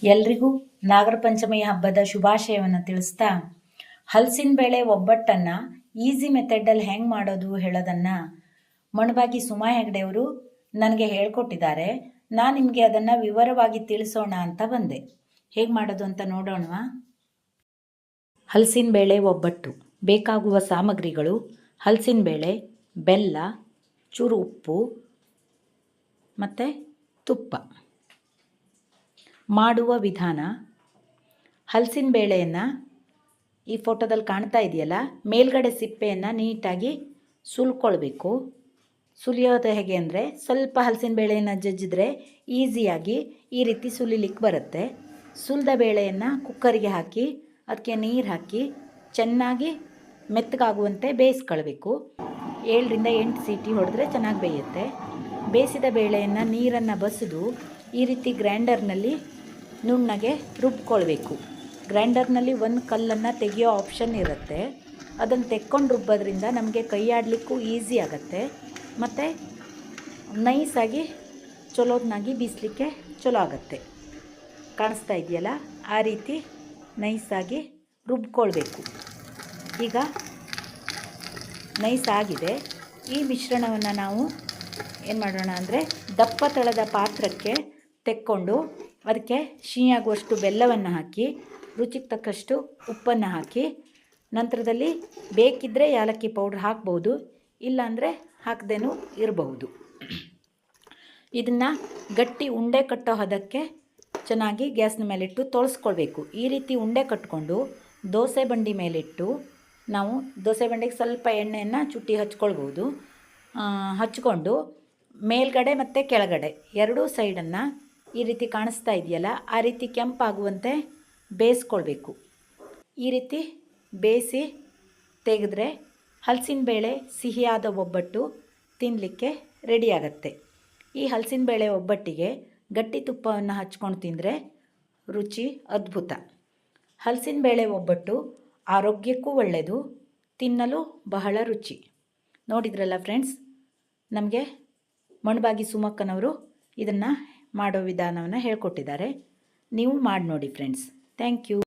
ಎಲ್ರಿಗೂ ನಾಗರ ಪಂಚಮಿ ಹಬ್ಬದ ಶುಭಾಶಯವನ್ನು ತಿಳಿಸ್ತಾ ಹಲಸಿನ ಬೇಳೆ ಒಬ್ಬಟ್ಟನ್ನು ಈಸಿ ಮೆಥಡಲ್ಲಿ ಹೆಂಗೆ ಮಾಡೋದು ಹೇಳೋದನ್ನು ಮಣಬಾಗಿ ಸುಮಾ ಹೆಗಡೆಯವರು ನನಗೆ ಹೇಳ್ಕೊಟ್ಟಿದ್ದಾರೆ. ನಾನು ನಿಮಗೆ ಅದನ್ನು ವಿವರವಾಗಿ ತಿಳಿಸೋಣ ಅಂತ ಬಂದೆ. ಹೇಗೆ ಮಾಡೋದು ಅಂತ ನೋಡೋಣವಾ? ಹಲಸಿನ ಬೇಳೆ ಒಬ್ಬಟ್ಟು ಬೇಕಾಗುವ ಸಾಮಗ್ರಿಗಳು: ಹಲಸಿನ ಬೇಳೆ, ಬೆಲ್ಲ, ಚೂರು ಉಪ್ಪು ಮತ್ತು ತುಪ್ಪ. ಮಾಡುವ ವಿಧಾನ: ಹಲಸಿನ ಬೇಳೆಯನ್ನು ಈ ಫೋಟೋದಲ್ಲಿ ಕಾಣ್ತಾ ಇದೆಯಲ್ಲ, ಮೇಲ್ಗಡೆ ಸಿಪ್ಪೆಯನ್ನು ನೀಟಾಗಿ ಸುಲ್ಕೊಳ್ಬೇಕು. ಸುಲಿಯೋದು ಹೇಗೆ ಅಂದರೆ, ಸ್ವಲ್ಪ ಹಲಸಿನ ಬೇಳೆಯನ್ನು ಜಜ್ಜಿದ್ರೆ ಈಸಿಯಾಗಿ ಈ ರೀತಿ ಸುಲಿಲಿಕ್ಕೆ ಬರುತ್ತೆ. ಸುಲಿದ ಬೇಳೆಯನ್ನು ಕುಕ್ಕರಿಗೆ ಹಾಕಿ ಅದಕ್ಕೆ ನೀರು ಹಾಕಿ ಚೆನ್ನಾಗಿ ಮೆತ್ತಗಾಗುವಂತೆ ಬೇಯಿಸ್ಕೊಳ್ಬೇಕು. 7ರಿಂದ 8 ಸೀಟಿ ಹೊಡೆದ್ರೆ ಚೆನ್ನಾಗಿ ಬೇಯುತ್ತೆ. ಬೇಯಿಸಿದ ಬೇಳೆಯನ್ನು ನೀರನ್ನು ಬಸಿದು ಈ ರೀತಿ ಗ್ರೈಂಡರ್ನಲ್ಲಿ ನುಣ್ಣಗೆ ರುಬ್ಕೊಳ್ಬೇಕು. ಗ್ರೈಂಡರ್ನಲ್ಲಿ ಒಂದು ಕಲ್ಲನ್ನು ತೆಗೆಯೋ ಆಪ್ಷನ್ ಇರುತ್ತೆ. ಅದನ್ನು ತೆಕ್ಕೊಂಡು ರುಬ್ಬೋದ್ರಿಂದ ನಮಗೆ ಕೈ ಆಡಲಿಕ್ಕೂ ಈಸಿ ಆಗುತ್ತೆ ಮತ್ತು ನೈಸಾಗಿ ಚಲೋದನ್ನಾಗಿ ಬೀಸಲಿಕ್ಕೆ ಚಲೋ ಆಗುತ್ತೆ. ಕಾಣಿಸ್ತಾ ಇದೆಯಲ್ಲ, ಆ ರೀತಿ ನೈಸಾಗಿ ರುಬ್ಕೊಳ್ಬೇಕು. ಈಗ ನೈಸ್ ಆಗಿದೆ. ಈ ಮಿಶ್ರಣವನ್ನು ನಾವು ಏನು ಮಾಡೋಣ ಅಂದರೆ, ದಪ್ಪ ತಳದ ಪಾತ್ರಕ್ಕೆ ತೆಕ್ಕೊಂಡು ಅದಕ್ಕೆ ಸಿಹಿಯಾಗುವಷ್ಟು ಬೆಲ್ಲವನ್ನು ಹಾಕಿ, ರುಚಿಗೆ ತಕ್ಕಷ್ಟು ಉಪ್ಪನ್ನು ಹಾಕಿ, ನಂತರದಲ್ಲಿ ಬೇಕಿದ್ದರೆ ಏಲಕ್ಕಿ ಪೌಡ್ರ್ ಹಾಕ್ಬೋದು, ಇಲ್ಲಾಂದರೆ ಹಾಕದೇನೂ ಇರಬಹುದು. ಇದನ್ನು ಗಟ್ಟಿ ಉಂಡೆ ಕಟ್ಟೋ ಹದಕ್ಕೆ ಚೆನ್ನಾಗಿ ಗ್ಯಾಸ್ನ ಮೇಲಿಟ್ಟು ತೊಳಸ್ಕೊಳ್ಬೇಕು. ಈ ರೀತಿ ಉಂಡೆ ಕಟ್ಕೊಂಡು ದೋಸೆ ಬಂಡಿ ಮೇಲಿಟ್ಟು ನಾವು ದೋಸೆ ಬಂಡಿಗೆ ಸ್ವಲ್ಪ ಎಣ್ಣೆಯನ್ನು ಚುಟ್ಟಿ ಹಚ್ಕೊಳ್ಬೋದು. ಹಚ್ಕೊಂಡು ಮೇಲ್ಗಡೆ ಮತ್ತು ಕೆಳಗಡೆ ಎರಡೂ ಸೈಡನ್ನು ಈ ರೀತಿ ಕಾಣಿಸ್ತಾ ಇದೆಯಲ್ಲ, ಆ ರೀತಿ ಕೆಂಪಾಗುವಂತೆ ಬೇಯಿಸ್ಕೊಳ್ಬೇಕು. ಈ ರೀತಿ ಬೇಯಿಸಿ ತೆಗೆದ್ರೆ ಹಲಸಿನ ಬೇಳೆ ಸಿಹಿಯಾದ ಒಬ್ಬಟ್ಟು ತಿನ್ನಲಿಕ್ಕೆ ರೆಡಿಯಾಗತ್ತೆ. ಈ ಹಲಸಿನ ಬೇಳೆ ಒಬ್ಬಟ್ಟಿಗೆ ಗಟ್ಟಿ ತುಪ್ಪವನ್ನು ಹಚ್ಕೊಂಡು ತಿಂದರೆ ರುಚಿ ಅದ್ಭುತ. ಹಲಸಿನ ಬೇಳೆ ಒಬ್ಬಟ್ಟು ಆರೋಗ್ಯಕ್ಕೂ ಒಳ್ಳೆಯದು, ತಿನ್ನಲು ಬಹಳ ರುಚಿ. ನೋಡಿದ್ರಲ್ಲ ಫ್ರೆಂಡ್ಸ್, ನಮಗೆ ಮಣಬಾಗಿ ಸುಮಕ್ಕನವರು ಇದನ್ನು ಮಾಡೋ ವಿಧಾನವನ್ನು ಹೇಳ್ಕೊಟ್ಟಿದ್ದಾರೆ. ನೀವು ಮಾಡಿ ನೋಡಿ ಫ್ರೆಂಡ್ಸ್. Thank you.